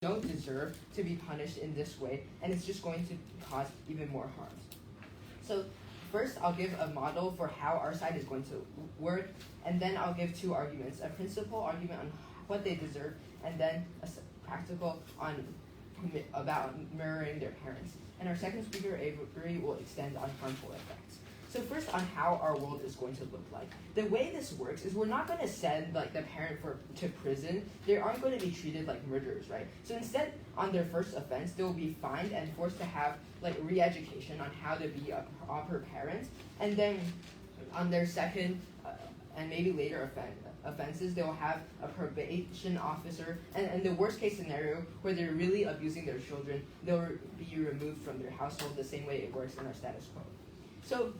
don't deserve to be punished in this way, and it's just going to cause even more harm. So first, I'll give a model for how our side is going to work, and then I'll give two arguments, a principal argument on what they deserve, and then a practical about mirroring their parents. And our second speaker, Avery, will extend on harmful effects. So first, on how our world is going to look like. The way this works is we're not going to send like the parent to prison. They aren't going to be treated like murderers, right? So instead, on their first offense, they will be fined and forced to have like re-education on how to be a proper parent. And then on their second and maybe later offenses, they will have a probation officer, and in the worst case scenario where they're really abusing their children, they'll be removed from their household the same way it works in our status quo. So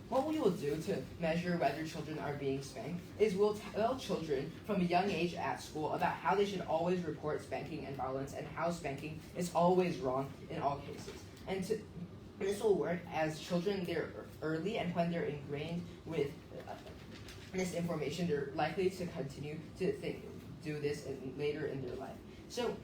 what we will do to measure whether children are being spanked is we'll tell children from a young age at school about how they should always report spanking and violence, and how spanking is always wrong in all cases. And this will work as children, they're early, and when they're ingrained with this information, they're likely to continue to do this later in their life. So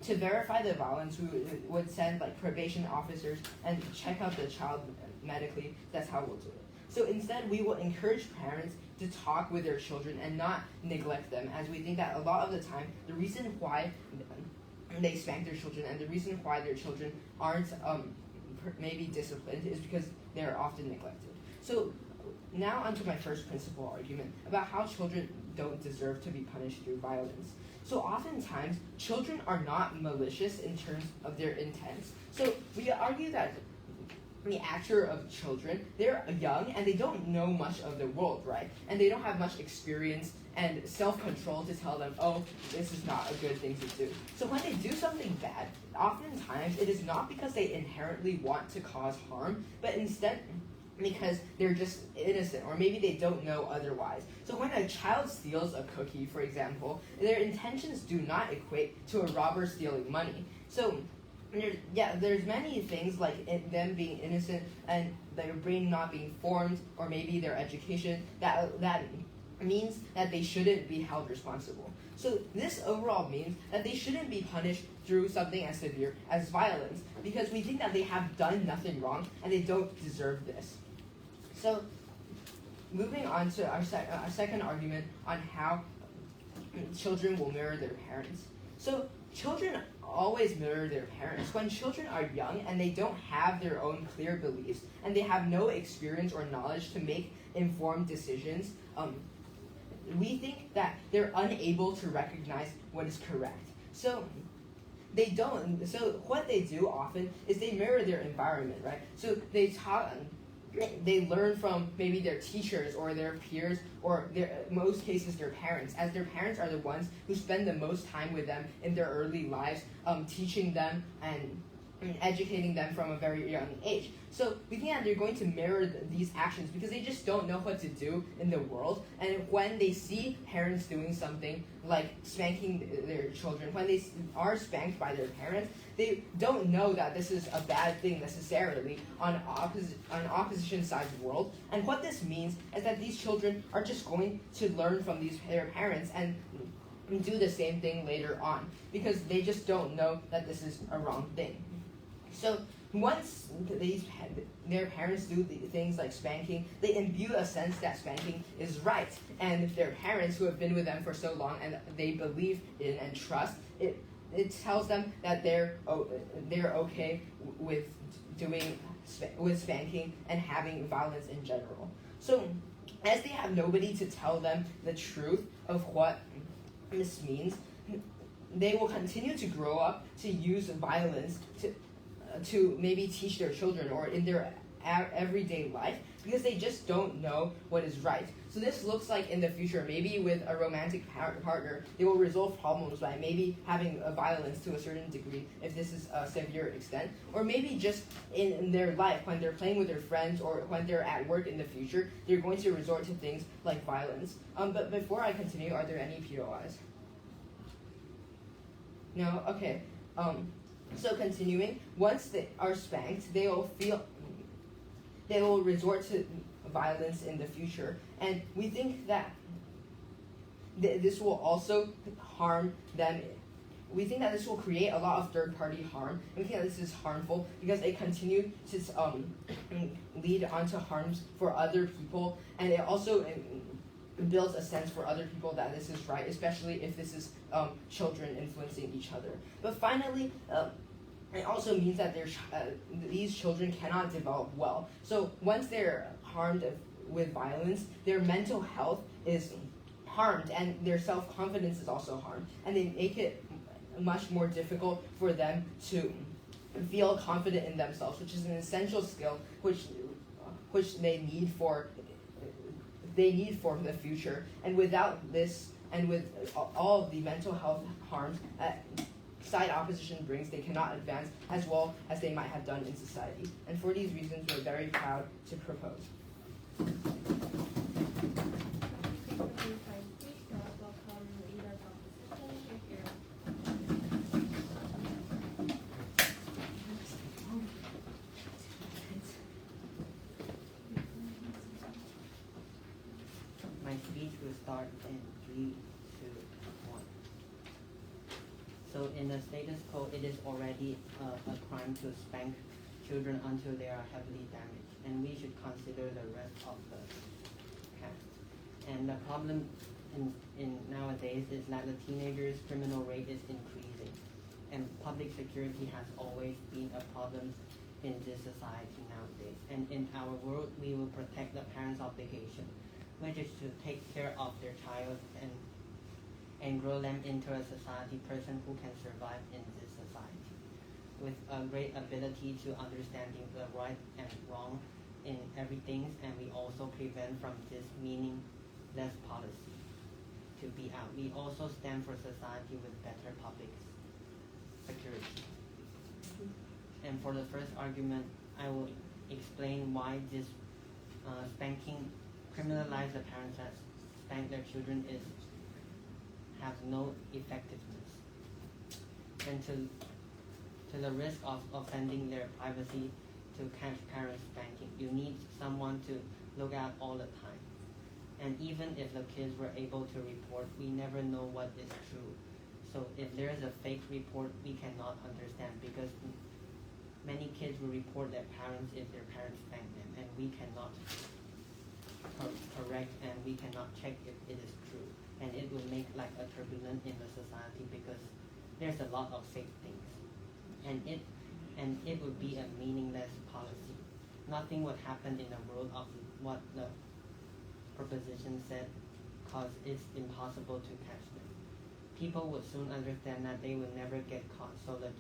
to verify the violence, we would send like probation officers and check out the child medically. That's how we'll do it. So instead, we will encourage parents to talk with their children and not neglect them, as we think that a lot of the time, the reason why they spank their children and the reason why their children aren't maybe disciplined is because they're often neglected. So now onto my first principal argument about how children don't deserve to be punished through violence. So oftentimes, children are not malicious in terms of their intents. So we argue that the actor of children, they're young and they don't know much of the world, right? And they don't have much experience and self-control to tell them, oh, this is not a good thing to do. So when they do something bad, oftentimes it is not because they inherently want to cause harm, but instead because they're just innocent, or maybe they don't know otherwise. So when a child steals a cookie, for example, their intentions do not equate to a robber stealing money. So there's many things like them being innocent and their brain not being formed, or maybe their education, that means that they shouldn't be held responsible. So this overall means that they shouldn't be punished through something as severe as violence, because we think that they have done nothing wrong and they don't deserve this. So moving on to our second argument on how children will mirror their parents. So children always mirror their parents. When children are young and they don't have their own clear beliefs and they have no experience or knowledge to make informed decisions, we think that they're unable to recognize what is correct. So what they do often is they mirror their environment, right? So they learn from maybe their teachers or their peers, or most cases their parents, as their parents are the ones who spend the most time with them in their early lives, teaching them and educating them from a very young age. So we think that they're going to mirror these actions because they just don't know what to do in the world. And when they see parents doing something like spanking their children, when they are spanked by their parents, they don't know that this is a bad thing necessarily on opposition sides of the world. And what this means is that these children are just going to learn from their parents and do the same thing later on, because they just don't know that this is a wrong thing. So once their parents do things like spanking, they imbue a sense that spanking is right. And their parents, who have been with them for so long and they believe in and trust, it tells them that they're okay with spanking and having violence in general. So as they have nobody to tell them the truth of what this means, they will continue to grow up to use violence to maybe teach their children or in their everyday life, because they just don't know what is right. So this looks like in the future, maybe with a romantic partner, they will resolve problems by maybe having violence to a certain degree, if this is a severe extent, or maybe just in their life, when they're playing with their friends or when they're at work in the future, they're going to resort to things like violence. But before I continue, are there any POIs? No? Okay. So continuing, once they are spanked, they will resort to violence in the future, and we think that this will also harm them we think that this will create a lot of third-party harm. And we think that this is harmful because it continues to lead onto harms for other people, and it also builds a sense for other people that this is right, especially if this is children influencing each other. But finally, it also means that these children cannot develop well. So once they're harmed with violence, their mental health is harmed and their self-confidence is also harmed, and they make it much more difficult for them to feel confident in themselves, which is an essential skill which they need for the future. And without this, and with all of the mental health harms that side opposition brings, they cannot advance as well as they might have done in society. And for these reasons, we're very proud to propose. My speech will start in 3, 2, 1. So in the status quo, it is already a crime to spank children until they are heavily damaged, and we should consider the rest of the cast. And the problem in nowadays is that the teenagers' criminal rate is increasing, and public security has always been a problem in this society nowadays. And in our world, we will protect the parents' obligation, which is to take care of their child and grow them into a society person who can survive in this society with a great ability to understanding the right and wrong in everything, and we also prevent from this meaningless policy to be out. We also stand for society with better public security. And for the first argument, I will explain why this spanking, criminalize the parents that spank their children have no effectiveness. And to the risk of offending their privacy to catch parents spanking, you need someone to look out all the time. And even if the kids were able to report, we never know what is true. So if there is a fake report, we cannot understand, because many kids will report their parents if their parents spank them, and we cannot correct, and we cannot check if it is true, and it will make like a turbulence in the society because there's a lot of fake things, and it would be a meaningless policy. Nothing would happen in the world of what the proposition said, cause it's impossible to catch them. People would soon understand that they will never get caught, so the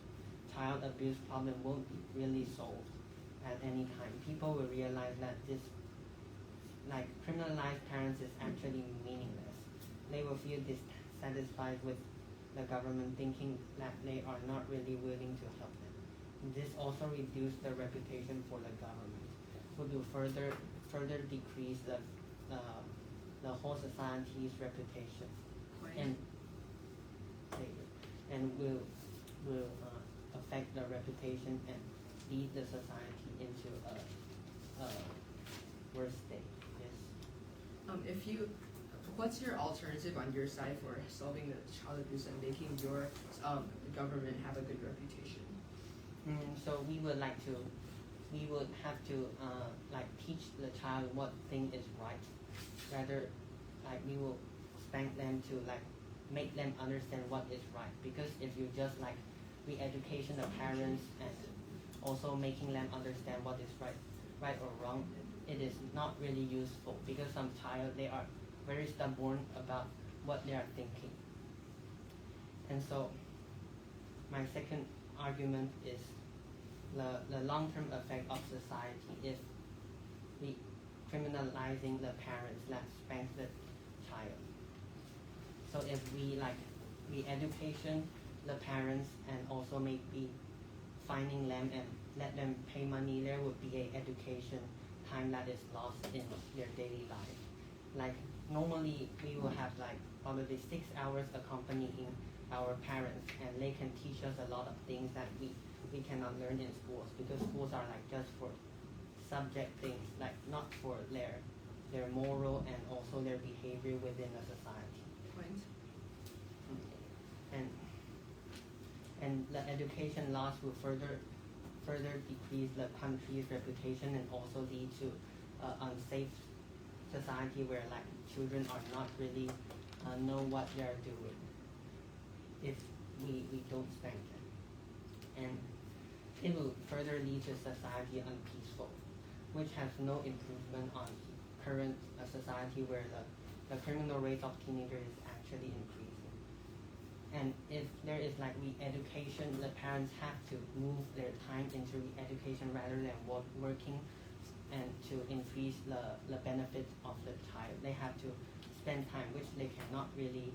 child abuse problem won't be really solved at any time. People will realize that this criminalized parents is actually meaningless. They will feel dissatisfied with the government, thinking that they are not really willing to help them. This also reduces the reputation for the government, which will further decrease the whole society's reputation, and will affect the reputation and lead the society into a worse state. What's your alternative on your side for solving the child abuse and making your government have a good reputation? So we would have to teach the child what thing is right. Rather, we will spank them to make them understand what is right. Because if you just re-education the parents and also making them understand what is right or wrong, it is not really useful, because some child, they are very stubborn about what they are thinking. And so my second argument is the long-term effect of society if we criminalizing the parents that spank the child. So if we education the parents and also maybe finding them and let them pay money, there would be a education time that is lost in their daily life. Normally we will have probably 6 hours accompanying our parents, and they can teach us a lot of things that we cannot learn in schools, because schools are just for subject things, not for their moral and also their behavior within a society. Point. And the education loss will further decrease the country's reputation and also lead to unsafe society where like children are not really know what they are doing if we don't spank them. And it will further lead to society unpeaceful, which has no improvement on current society where the criminal rate of teenagers is actually increasing. And if there is like re-education, the parents have to move their time into re-education rather than working and to increase the benefits of the child. They have to spend time, which they cannot really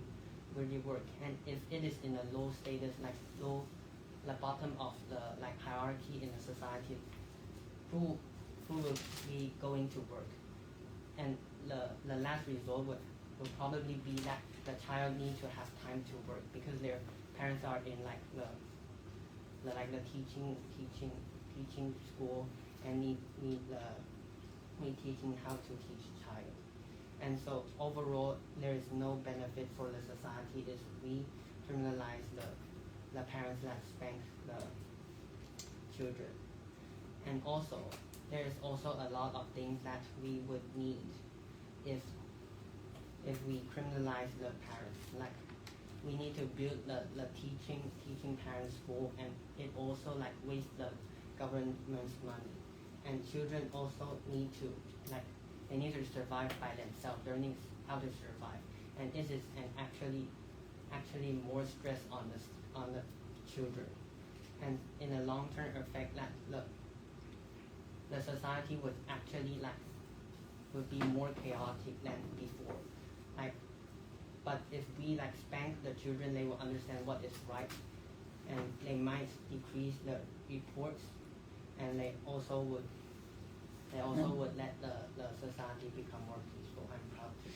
work. And if it is in a low status, like low, the bottom of the like hierarchy in the society, who will be going to work? And the last result will probably be that the child needs to have time to work because their parents are in like the teaching school and need teaching how to teach child. And so overall there is no benefit for the society if we criminalize the parents that spank the children. And also there is also a lot of things that we would need if we criminalize the parents. Like we need to build the teaching parents school, and it also like waste the government's money. And children also need to like they need to survive by themselves, learning how to survive. And this is actually more stress on the children. And in the long term effect that the society would actually like would be more chaotic than before. Like, but if we like spank the children, they will understand what is right, and they might decrease the reports, and they also would let the society become more peaceful. I'm proud to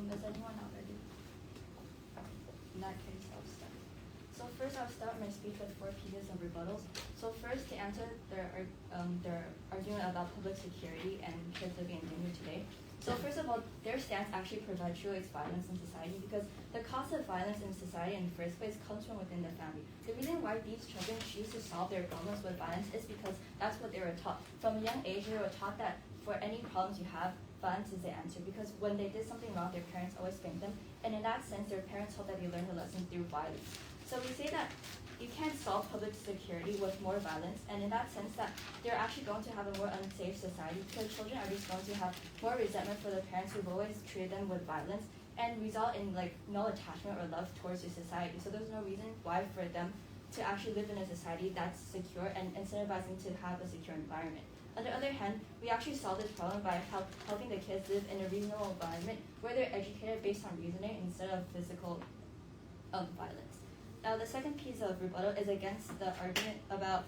Is anyone not ready? In that case, I'll start. So first, I'll start my speech with 4 pieces of rebuttals. So first, to answer their argument about public security and kids living in danger today. So first of all, their stance actually perpetuates violence in society because the cause of violence in society in the first place comes from within the family. The reason why these children choose to solve their problems with violence is because that's what they were taught. From a young age, they were taught that for any problems you have, violence is the answer, because when they did something wrong, their parents always spanked them, and in that sense, their parents hope that they learn the lesson through violence. So we say that you can't solve public security with more violence, and in that sense that they're actually going to have a more unsafe society because children are just going to have more resentment for their parents who've always treated them with violence and result in like no attachment or love towards the society. So there's no reason why for them to actually live in a society that's secure and incentivize them to have a secure environment. On the other hand, we actually solve this problem by helping the kids live in a reasonable environment where they're educated based on reasoning instead of physical violence. Now, the second piece of rebuttal is against the argument about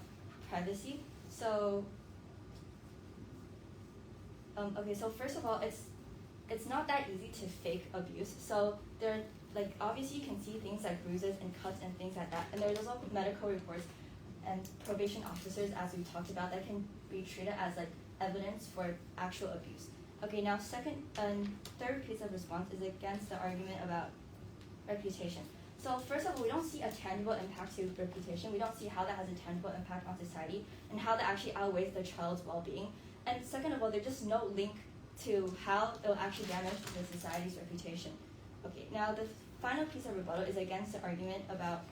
privacy. So, so first of all, it's not that easy to fake abuse. So there, like obviously you can see things like bruises and cuts and things like that, and there's also medical reports and probation officers, as we talked about, that can be treated as like evidence for actual abuse. Okay, now second and third piece of response is against the argument about reputation. So first of all, we don't see a tangible impact to reputation. We don't see how that has a tangible impact on society and how that actually outweighs the child's well-being. And second of all, there's just no link to how it will actually damage the society's reputation. Okay, now the final piece of rebuttal is against the argument about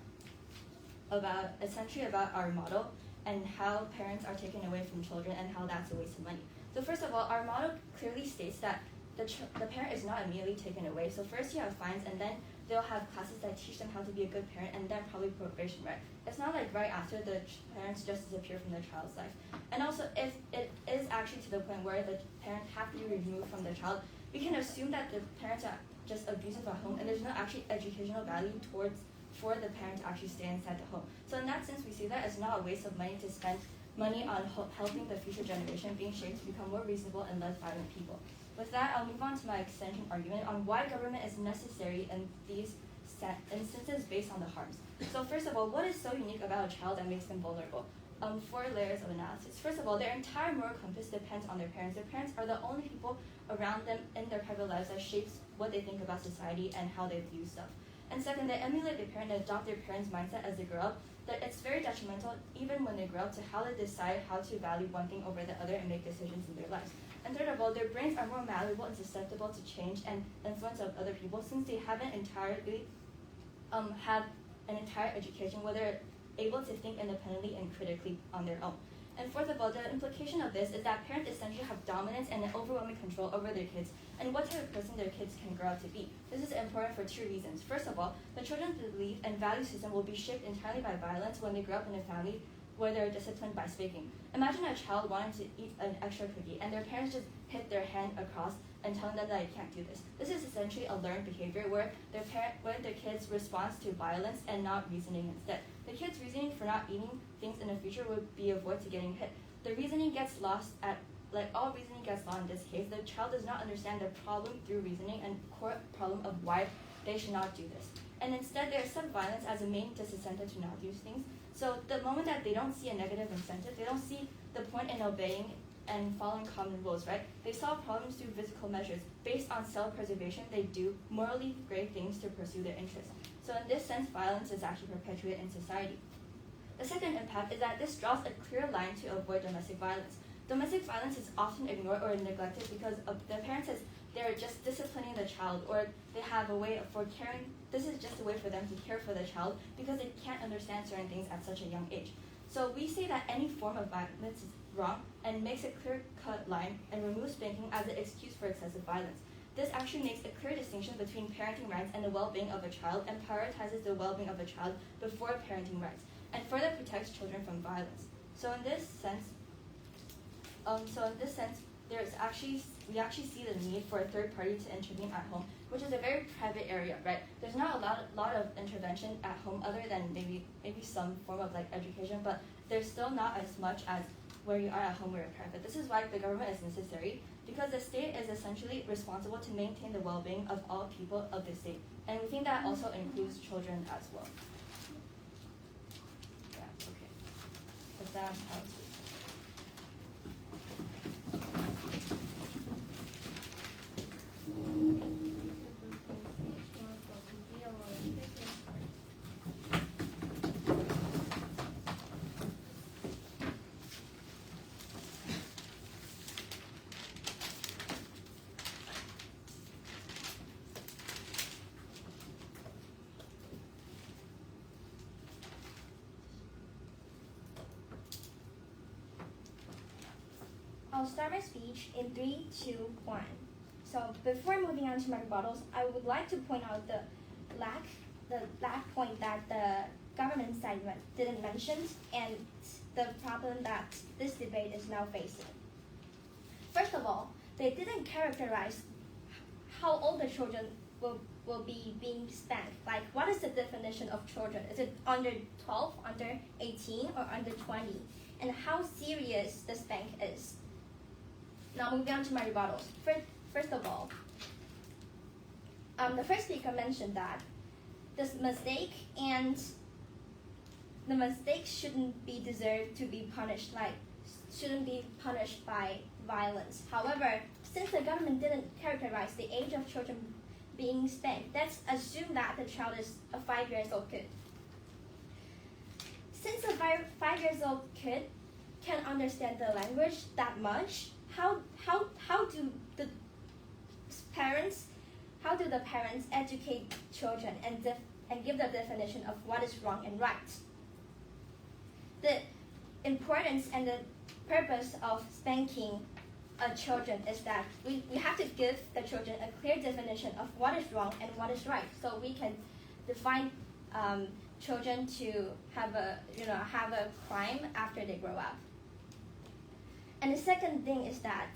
essentially about our model and how parents are taken away from children and how that's a waste of money. So first of all, our model clearly states that the parent is not immediately taken away. So first you have fines, and then they'll have classes that teach them how to be a good parent, and then probably probation, right? It's not like right after the parents just disappear from the child's life. And also, if it is actually to the point where the parents have to be removed from the child, we can assume that the parents are just abusive at home, and there's no actually educational value for the parent to actually stay inside the home. So in that sense, we see that as not a waste of money to spend money on helping the future generation being shaped to become more reasonable and less violent people. With that, I'll move on to my extension argument on why government is necessary in these instances based on the harms. So first of all, what is so unique about a child that makes them vulnerable? 4 layers of analysis. First of all, their entire moral compass depends on their parents. Their parents are the only people around them in their private lives that shapes what they think about society and how they view stuff. And second, they emulate their parent and adopt their parents' mindset as they grow up. That it's very detrimental, even when they grow up, to how they decide how to value one thing over the other and make decisions in their lives. And third of all, their brains are more malleable and susceptible to change and influence of other people, since they haven't entirely have an entire education where they're able to think independently and critically on their own. And fourth of all, the implication of this is that parents essentially have dominance and an overwhelming control over their kids and what type of person their kids can grow up to be. This is important for 2 reasons. First of all, the children's belief and value system will be shaped entirely by violence when they grow up in a family where they're disciplined by spanking. Imagine a child wanting to eat an extra cookie and their parents just hit their hand across and telling them that they can't do this. This is essentially a learned behavior where their kids respond to violence and not reasoning instead. The kid's reasoning for not eating things in the future would be avoid to getting hit. The reasoning gets lost all reasoning gets lost in this case. The child does not understand the problem through reasoning and core problem of why they should not do this. And instead, they accept violence as a main disincentive to not do things. So the moment that they don't see a negative incentive, they don't see the point in obeying and following common rules, right? They solve problems through physical measures. Based on self-preservation, they do morally great things to pursue their interests. So in this sense, violence is actually perpetuated in society. The second impact is that this draws a clear line to avoid domestic violence. Domestic violence is often ignored or neglected because of the parents says they're just disciplining the child, or they have a way for caring. This is just a way for them to care for the child because they can't understand certain things at such a young age. So we say that any form of violence is wrong and makes a clear-cut line and removes spanking as an excuse for excessive violence. This actually makes a clear distinction between parenting rights and the well-being of a child and prioritizes the well-being of a child before parenting rights and further protects children from violence. So in this sense, we actually see the need for a third party to intervene at home, which is a very private area, right? There's not a lot of intervention at home other than maybe some form of education, but there's still not as much as where you are at home where you're private. This is why the government is necessary, because the state is essentially responsible to maintain the well-being of all people of the state. And we think that also includes children as well. Yeah, okay. So that's how it's I'll start my speech in 3, 2, 1. So before moving on to my rebuttals, I would like to point out the lack point that the government side didn't mention and the problem that this debate is now facing. First of all, they didn't characterize how old the children will be being spanked. Like, what is the definition of children? Is it under 12, under 18, or under 20? And how serious the spank is. Now moving on to my rebuttals. First of all, the first speaker mentioned that this mistake shouldn't be deserved to be punished, shouldn't be punished by violence. However, since the government didn't characterize the age of children being spanked, let's assume that the child is a 5-year-old kid. Since a 5-year-old kid can understand the language that much, how do the parents educate children and give the definition of what is wrong and right? The importance and the purpose of spanking children is that we have to give the children a clear definition of what is wrong and what is right, so we can define children to have a crime after they grow up. And the second thing is that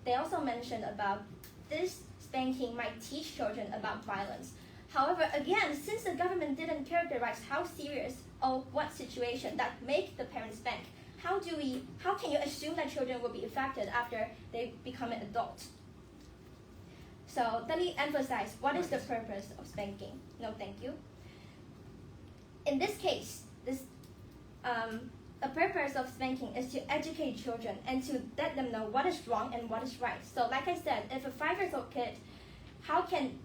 they also mentioned about this spanking might teach children about violence. However, again, since the government didn't characterize how serious or what situation that make the parents spank, how can you assume that children will be affected after they become an adult? So let me emphasize, what is the purpose of spanking? No, thank you. In this case, the purpose of spanking is to educate children and to let them know what is wrong and what is right. So like I said, if a 5-year-old kid, how can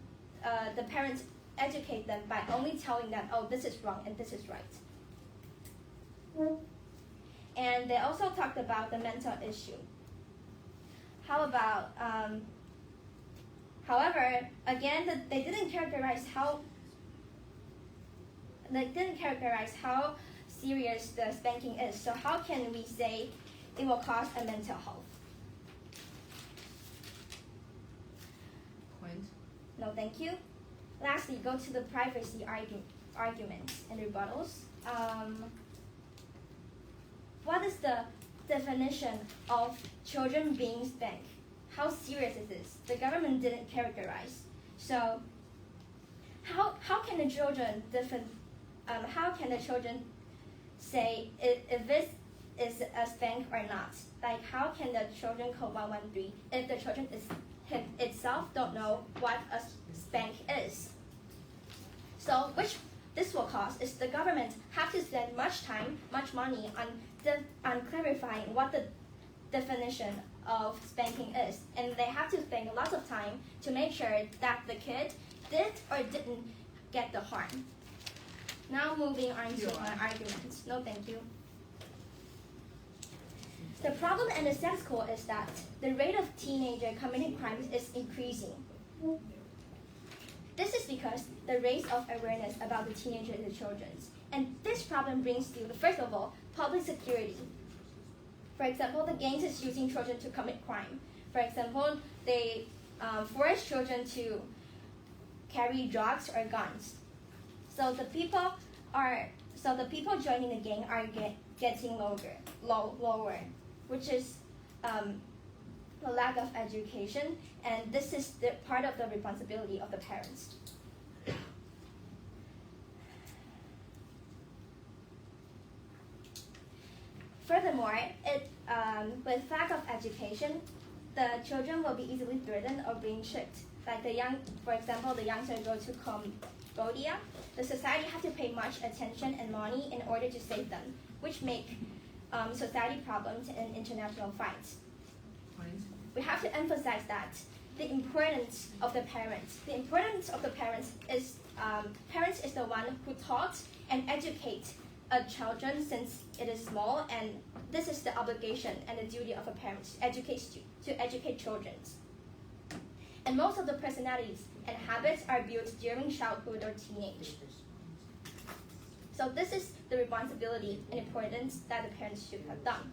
the parents educate them by only telling them, oh, this is wrong and this is right? And they also talked about the mental issue. How about, however, again, they didn't characterize how serious the spanking is. So how can we say it will cause a mental health? Point. No, thank you. Lastly, go to the privacy arguments and rebuttals. What is the definition of children being spanked? How serious is this? The government didn't characterize. So how can the children say if this is a spank or not? Like, how can the children call 113 if the children itself don't know what a spank is? So which this will cause is the government have to spend much time, much money on clarifying what the definition of spanking is, and they have to spend a lot of time to make sure that the kid did or didn't get the harm. Now moving on to my arguments. No, thank you. The problem in the sex school is that the rate of teenager committing crimes is increasing. This is because the raise of awareness about the teenagers and the children. And this problem brings to, first of all, public security. For example, the gangs is using children to commit crime. For example, they force children to carry drugs or guns. So the people joining the gang are getting lower, which is the lack of education, and this is the part of the responsibility of the parents. Furthermore, with lack of education, the children will be easily threatened or being tricked. Like for example, the youngsters go to Cambodia, the society has to pay much attention and money in order to save them, which make society problems and international fights. We have to emphasize that the importance of the parents. The importance of the parents is the one who taught and educate a children since it is small, and this is the obligation and the duty of a parent to educate children. And most of the personalities and habits are built during childhood or teenage. So this is the responsibility and importance that the parents should have done.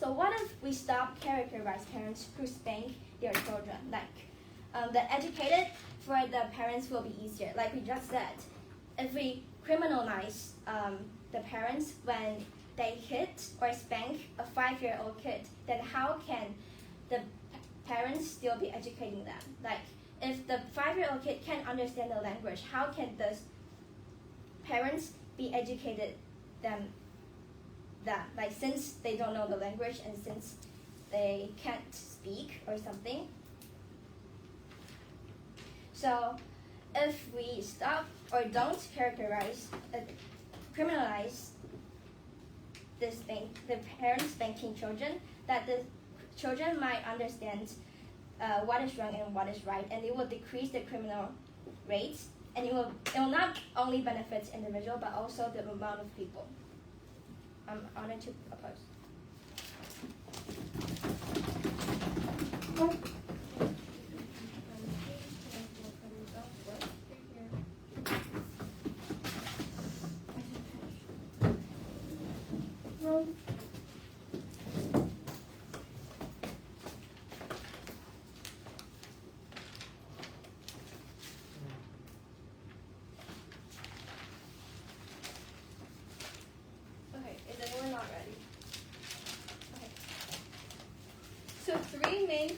So what if we stop characterize parents who spank their children? Like, the educated for the parents will be easier. Like we just said, if we criminalize the parents when they hit or spank a 5-year-old kid, then how can the parents still be educating them? Like, if the 5-year-old kid can't understand the language, how can the parents be educated them? Like, since they don't know the language and since they can't speak or something. So if we stop or don't criminalize the parents spanking children, that the children might understand what is wrong and what is right, and it will decrease the criminal rates, and it will not only benefit individual but also the amount of people. I'm honored to oppose.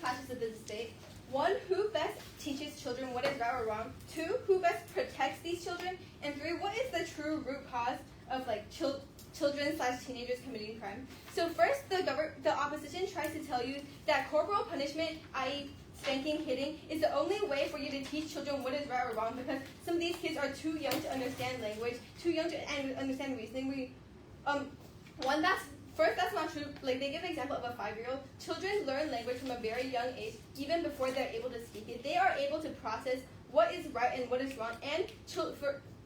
classes of the state. 1, who best teaches children what is right or wrong? 2, who best protects these children? And 3, what is the true root cause of like children/teenagers committing crime? So first, the opposition tries to tell you that corporal punishment, i.e. spanking, hitting, is the only way for you to teach children what is right or wrong because some of these kids are too young to understand language, too young to understand reasoning. That's not true. Like, they give an example of a 5-year-old. Children learn language from a very young age, even before they're able to speak it. They are able to process what is right and what is wrong. And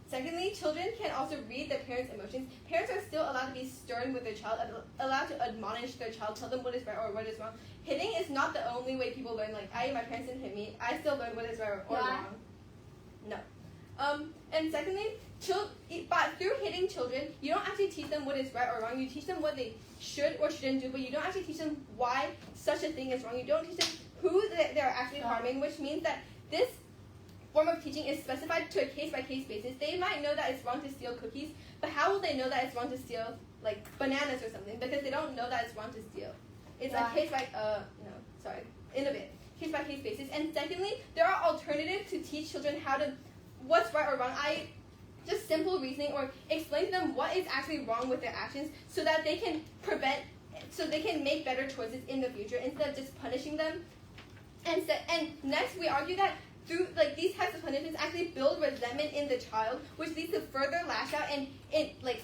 secondly, children can also read their parents' emotions. Parents are still allowed to be stern with their child, allowed to admonish their child, tell them what is right or what is wrong. Hitting is not the only way people learn. Like, my parents didn't hit me. I still learn what is right or wrong. No. And secondly, but through hitting children, you don't actually teach them what is right or wrong. You teach them what they should or shouldn't do, but you don't actually teach them why such a thing is wrong. You don't teach them who they're actually harming, which means that this form of teaching is specified to a case-by-case basis. They might know that it's wrong to steal cookies, but how will they know that it's wrong to steal, like, bananas or something? Because they don't know that it's wrong to steal. It's a in a bit. Case-by-case basis. And secondly, there are alternatives to teach children what's right or wrong. Just simple reasoning or explain to them what is actually wrong with their actions so that they can make better choices in the future instead of just punishing them. And next, we argue that through these types of punishments actually build resentment in the child, which leads to further lash out and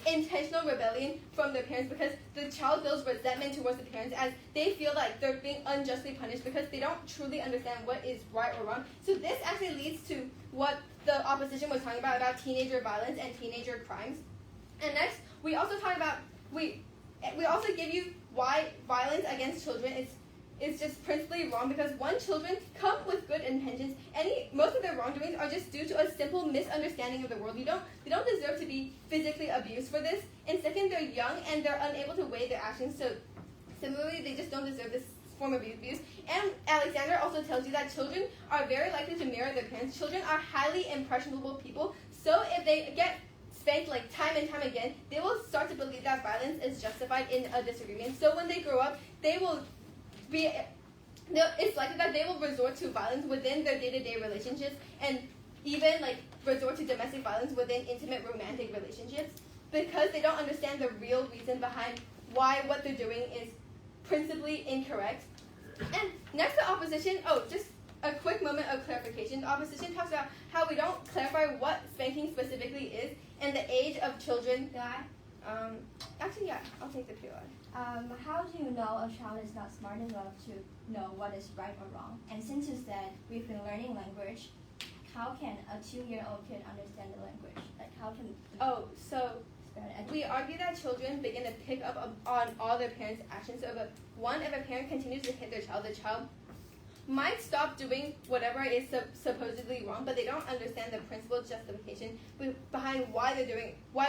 intentional rebellion from their parents because the child builds resentment towards the parents as they feel like they're being unjustly punished because they don't truly understand what is right or wrong. So this actually leads to what the opposition was talking about teenager violence and teenager crimes. And next, we also talk about we also give you why violence against children is just principally wrong because children come with good intentions. Most of their wrongdoings are just due to a simple misunderstanding of the world. They don't deserve to be physically abused for this. And second, they're young and they're unable to weigh their actions. So similarly, they just don't deserve this form of abuse. And Alexander also tells you that children are very likely to mirror their parents. Children are highly impressionable people. So if they get spanked time and time again, they will start to believe that violence is justified in a disagreement. So when they grow up, it's likely that they will resort to violence within their day-to-day relationships and even resort to domestic violence within intimate romantic relationships because they don't understand the real reason behind why what they're doing is principally incorrect. And next, the opposition, just a quick moment of clarification. The opposition talks about how we don't clarify what spanking specifically is and the age of children. Actually, yeah, I'll take the POI. How do you know a child is not smart enough to know what is right or wrong? And since you said we've been learning language, how can a 2-year-old kid understand the language? We argue that children begin to pick up on all their parents' actions. So if a parent continues to hit their child, the child might stop doing whatever is supposedly wrong, but they don't understand the principal justification behind why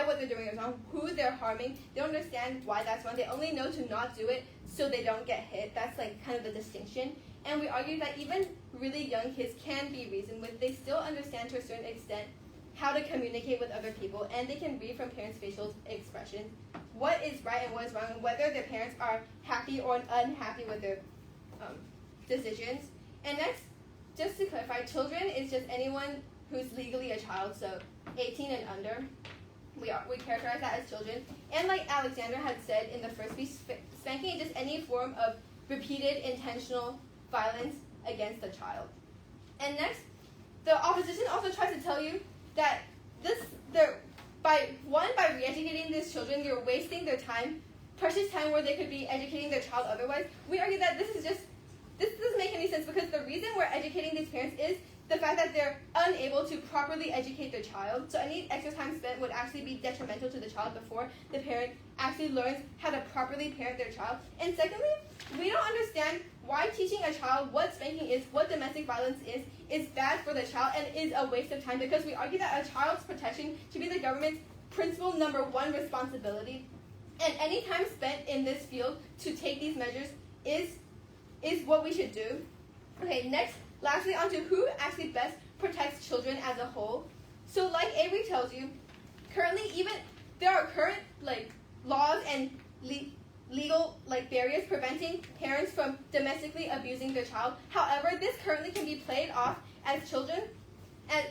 what they're doing is wrong, who they're harming. They don't understand why that's wrong. They only know to not do it so they don't get hit. That's kind of the distinction. And we argue that even really young kids can be reasoned with. They still understand to a certain extent how to communicate with other people, and they can read from parents' facial expressions what is right and what is wrong, and whether their parents are happy or unhappy with their decisions. And next, just to clarify, children is just anyone who's legally a child, so 18 and under. We characterize that as children. And like Alexander had said in the first piece, spanking is just any form of repeated intentional violence against a child. And next, the opposition also tries to tell you that by re-educating these children, you're wasting their time, precious time where they could be educating their child otherwise. We argue that this doesn't make any sense because the reason we're educating these parents is the fact that they're unable to properly educate their child. So any extra time spent would actually be detrimental to the child before the parent actually learns how to properly parent their child. And secondly, we don't understand why teaching a child what spanking is, what domestic violence is bad for the child and is a waste of time because we argue that a child's protection should be the government's principal number one responsibility. And any time spent in this field to take these measures is what we should do. Okay, next, lastly, on to who actually best protects children as a whole. So like Avery tells you, currently there are current laws and legal barriers preventing parents from domestically abusing their child. However, this currently can be played off as children,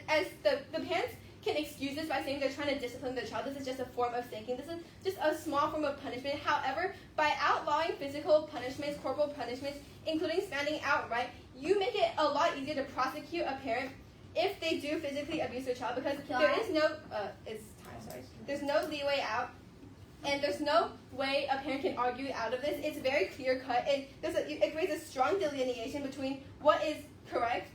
as the parents can excuse this by saying they're trying to discipline their child. This is just a form of spanking. This is just a small form of punishment. However, by outlawing physical punishments, corporal punishments, including spanking outright, you make it a lot easier to prosecute a parent if they do physically abuse their child, because there is no there's no leeway out, and there's no way a parent can argue out of this. It's very clear cut, and it creates a strong delineation between what is correct,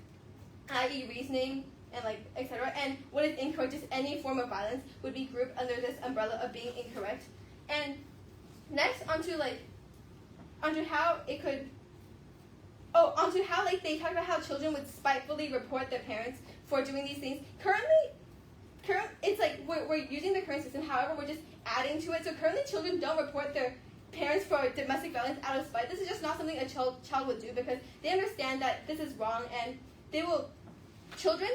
i.e. reasoning and etc., and what is incorrect. Just any form of violence would be grouped under this umbrella of being incorrect. And next onto how it could onto how they talk about how children would spitefully report their parents for doing these things. It's we're using the current system, however we're just adding to it. So currently children don't report their parents for domestic violence out of spite. This is just not something a child would do, because they understand that this is wrong, and children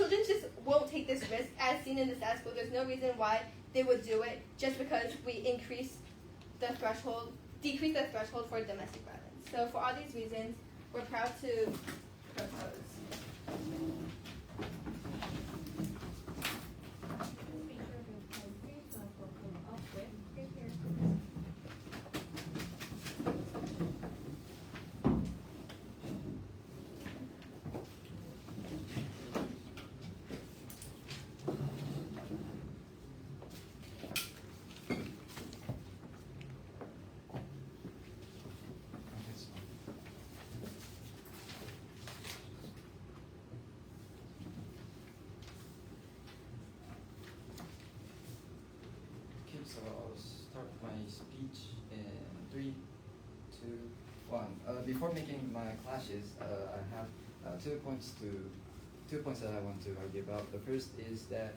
just won't take this risk as seen in the status quo. There's no reason why they would do it just because we decrease the threshold for domestic violence. So for all these reasons, we're proud to propose. So I'll start my speech in 3, 2, 1. Before making my clashes, I have 2 points that I want to argue about. The first is that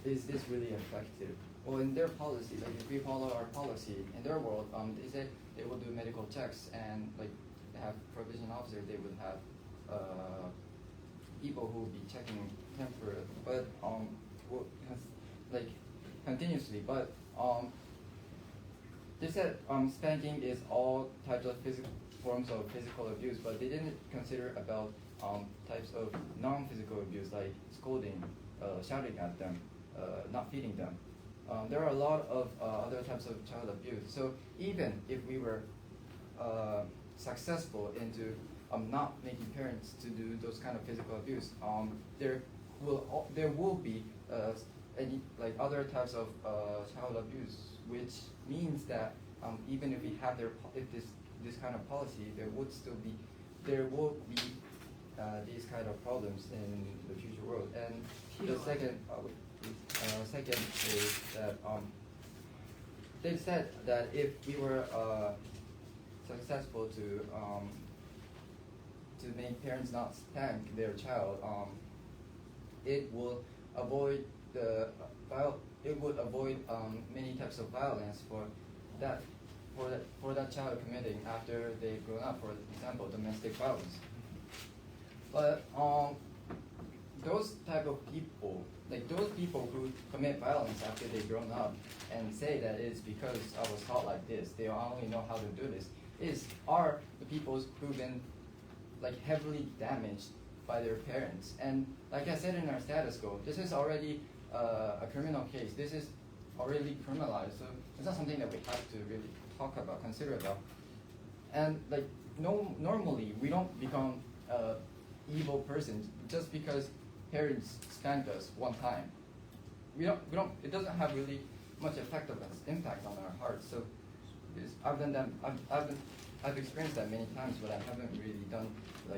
is this really effective? Well, in their policy, if we follow our policy in their world, they said they will do medical checks, and they have probation officers. They would have people who will be checking temperature, but continuously, but they said spanking is all types of forms of physical abuse, but they didn't consider about types of non-physical abuse, like scolding, shouting at them, not feeding them. There are a lot of other types of child abuse. So even if we were successful into not making parents to do those kind of physical abuse, there will be any other types of child abuse, which means that even if we have this kind of policy, there will be these kind of problems in the future world. And the second is that they said that if we were successful to make parents not spank their child, it will avoid many types of violence for that child committing after they've grown up. For example, domestic violence. But those type of people, those people who commit violence after they've grown up and say that it's because I was taught like this, they only know how to do this, are the people who've been heavily damaged by their parents. And like I said in our status quo, this is already a criminal case. This is already criminalized, so it's not something that we have to really talk about, consider about. And normally we don't become evil persons just because parents spanked us one time. It doesn't have really much impact on our hearts. So I've done that. I've experienced that many times, but I haven't really done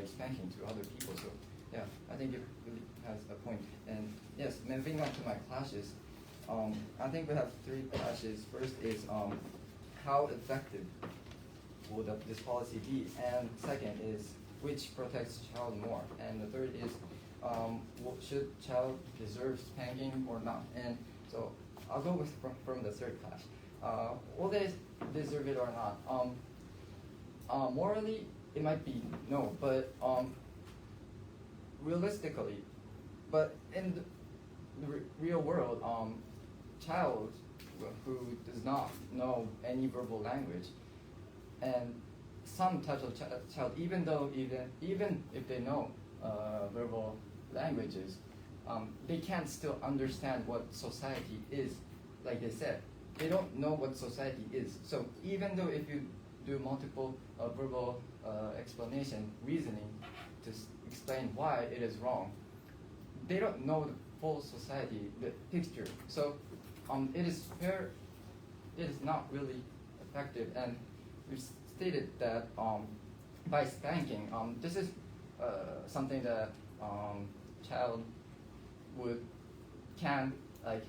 spanking to other people. So yeah, I think it really has a point. And yes, moving on to my clashes, I think we have 3 clashes. First is how effective would this policy be, and second is which protects child more, and the third is should child deserve spanking or not. And so I'll go with from the third class. Will they deserve it or not? Morally, it might be no, but realistically, but in the real world, child who does not know any verbal language, and some types of child, even if they know verbal languages, they can't still understand what society is. Like they said, they don't know what society is. So even though if you do multiple verbal explanation, reasoning to explain why it is wrong, they don't know the full society, the picture. So it is not really effective. And we stated that by spanking, this is something that child can like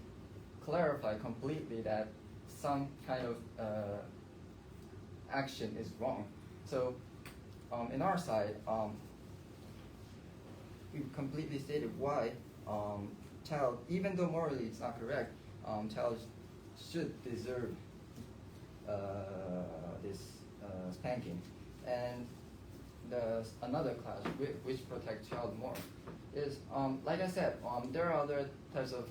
clarify completely that some kind of action is wrong. So in our side, we completely stated why child, even though morally it's not correct, child should deserve this spanking. And another class which protect child more is, like I said, there are other types of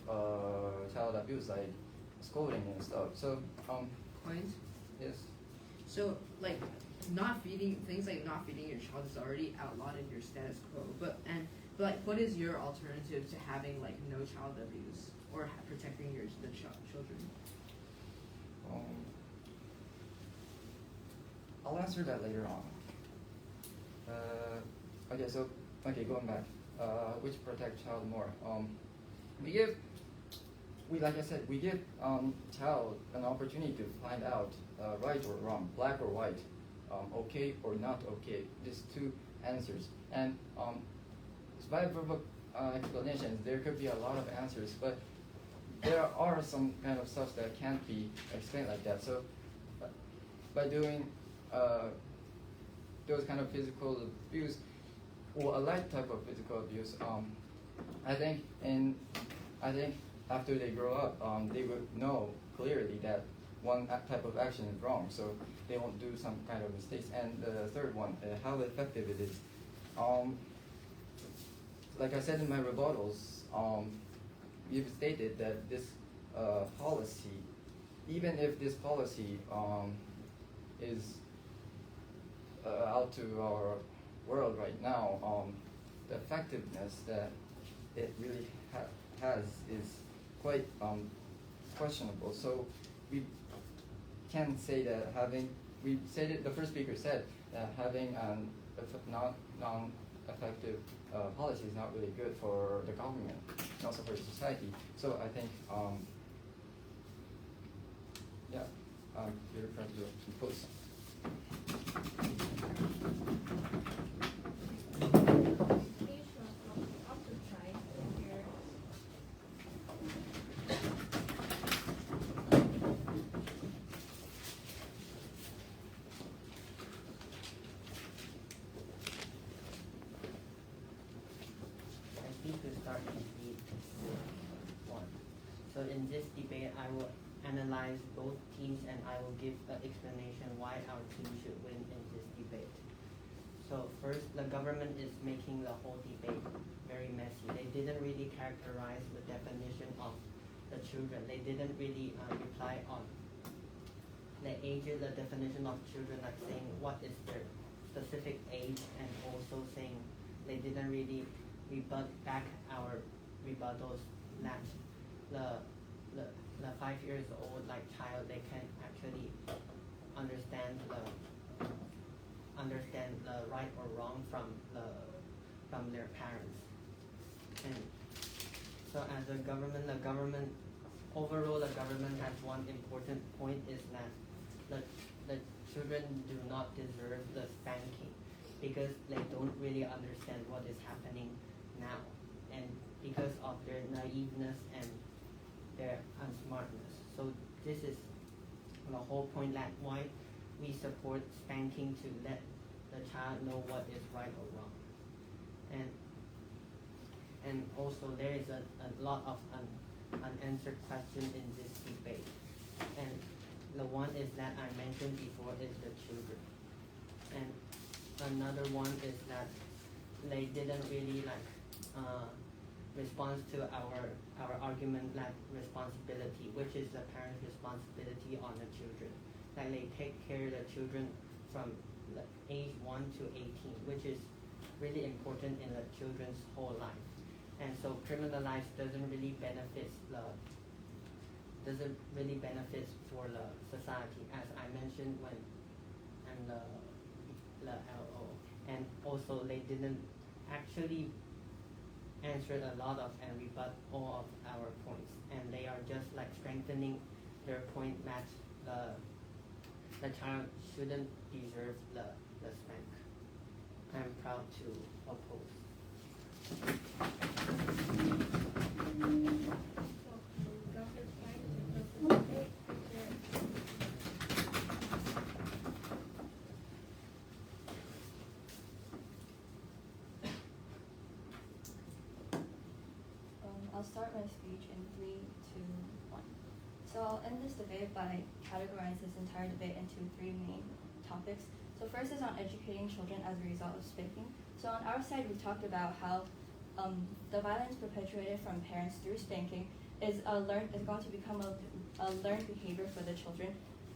child abuse like scolding and stuff. So Point. yes. So like not feeding things like not feeding your child is already outlawed in your status quo. But like what is your alternative to having like no child abuse or protecting the children? I'll answer that later on. Going back. Which protect child more? Like I said, we give child an opportunity to find out right or wrong, black or white, okay or not okay. These two answers. And by verbal explanations, there could be a lot of answers, but there are some kind of stuff that can't be explained like that. So by doing those kind of physical abuse, or a light type of physical abuse, I think after they grow up, they would know clearly that one type of action is wrong, so they won't do some kind of mistakes. And the third one, how effective it is. Like I said in my rebuttals, you've stated that this policy, even if this policy is out to our world right now, the effectiveness that it really has is quite questionable. So we can say that the first speaker said that having an non-effective policy is not really good for the government, and also for society. So I think, you're trying to impose. So in this debate, I will analyze both teams and I will give an explanation why our team should win in this debate. So first, the government is making the whole debate very messy. They didn't really characterize the definition of the children. They didn't really reply on the age, the definition of children, like saying what is their specific age, and also saying they didn't really rebut back our rebuttals that the 5 years old child, they can actually understand the right or wrong from their parents. And so as a government, overall the government has one important point, is that the children do not deserve the spanking because they don't really understand what is happening now, and because of their naiveness and their unsmartness. So this is the whole point, that why we support spanking, to let the child know what is right or wrong. And also there is a lot of unanswered questions in this debate. And the one is that I mentioned before is the children. And another one is that they didn't really response to our argument like responsibility, which is the parent's responsibility on the children. Like they take care of the children from like age 1 to 18, which is really important in the children's whole life. And so criminalize doesn't really benefit for the society, as I mentioned when and the LO. And also they didn't actually answer a lot of and rebut all of our points, and they are just like strengthening their point that the child shouldn't deserve the spank. I'm proud to oppose. I'll start my speech in 3, 2, 1. So I'll end this debate by categorizing this entire debate into 3 main topics. So first is on educating children as a result of spanking. So on our side, we talked about how the violence perpetuated from parents through spanking is going to become a learned behavior for the children.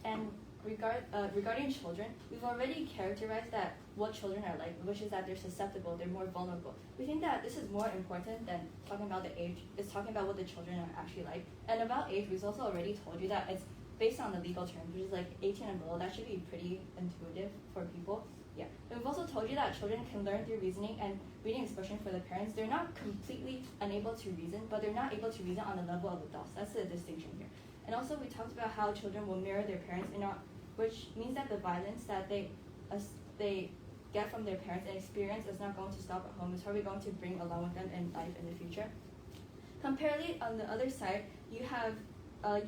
And regarding children, we've already characterized that what children are like, which is that they're susceptible, they're more vulnerable. We think that this is more important than talking about the age. It's talking about what the children are actually like. And about age, we've also already told you that it's based on the legal terms, which is like 18 and below. That should be pretty intuitive for people. Yeah. And we've also told you that children can learn through reasoning and reading expression for the parents. They're not completely unable to reason, but they're not able to reason on the level of adults. That's the distinction here. And also we talked about how children will mirror their parents, which means that the violence that they get from their parents and experience is not going to stop at home. It's probably going to bring along with them in life in the future. Comparatively, on the other side, you have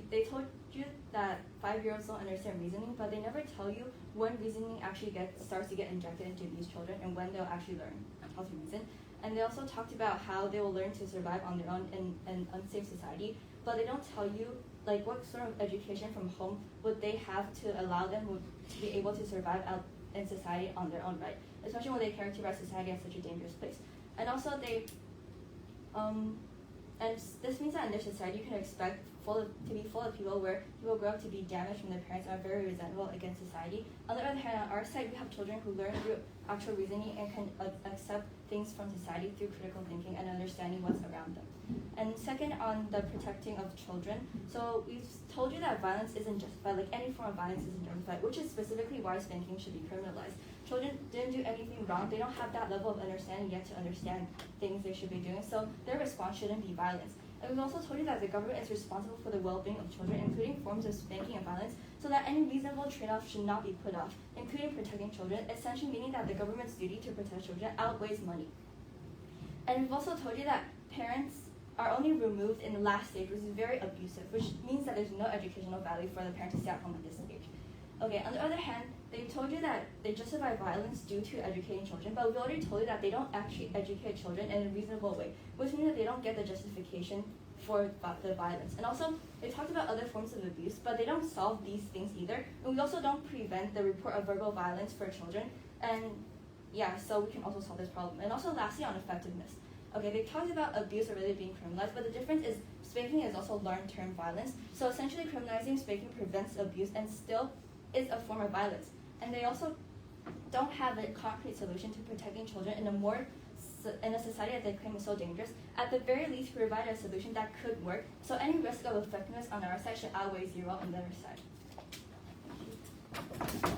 they told you that 5-year-olds don't understand reasoning, but they never tell you when reasoning actually starts to get injected into these children and when they'll actually learn how to reason. And they also talked about how they will learn to survive on their own in an unsafe society, but they don't tell you like what sort of education from home would they have to allow them to be able to survive out in society on their own right, especially when they characterize society as such a dangerous place. And also and this means that in their society you can expect to be full of people where people grow up to be damaged from their parents and are very resentful against society. On the other hand, on our side, we have children who learn through actual reasoning and can accept things from society through critical thinking and understanding what's around them. And second, on the protecting of children, so we've told you that violence isn't justified, like any form of violence isn't justified, which is specifically why spanking should be criminalized. Children didn't do anything wrong. They don't have that level of understanding yet to understand things they should be doing, so their response shouldn't be violence. And we've also told you that the government is responsible for the well-being of children, including forms of spanking and violence, so that any reasonable trade-off should not be put off, including protecting children, essentially meaning that the government's duty to protect children outweighs money. And we've also told you that parents are only removed in the last stage, which is very abusive, which means that there's no educational value for the parent to stay at home at this stage. Okay, on the other hand, they told you that they justify violence due to educating children, but we already told you that they don't actually educate children in a reasonable way, which means that they don't get the justification for the violence. And also, they talked about other forms of abuse, but they don't solve these things either. And we also don't prevent the report of verbal violence for children. And yeah, so we can also solve this problem. And also lastly, on effectiveness. Okay, they talked about abuse already being criminalized, but the difference is spanking is also learned-term violence. So essentially, criminalizing spanking prevents abuse and still is a form of violence. And they also don't have a concrete solution to protecting children in a society that they claim is so dangerous. At the very least, provide a solution that could work. So any risk of effectiveness on our side should outweigh 0 on the other side. Thank you.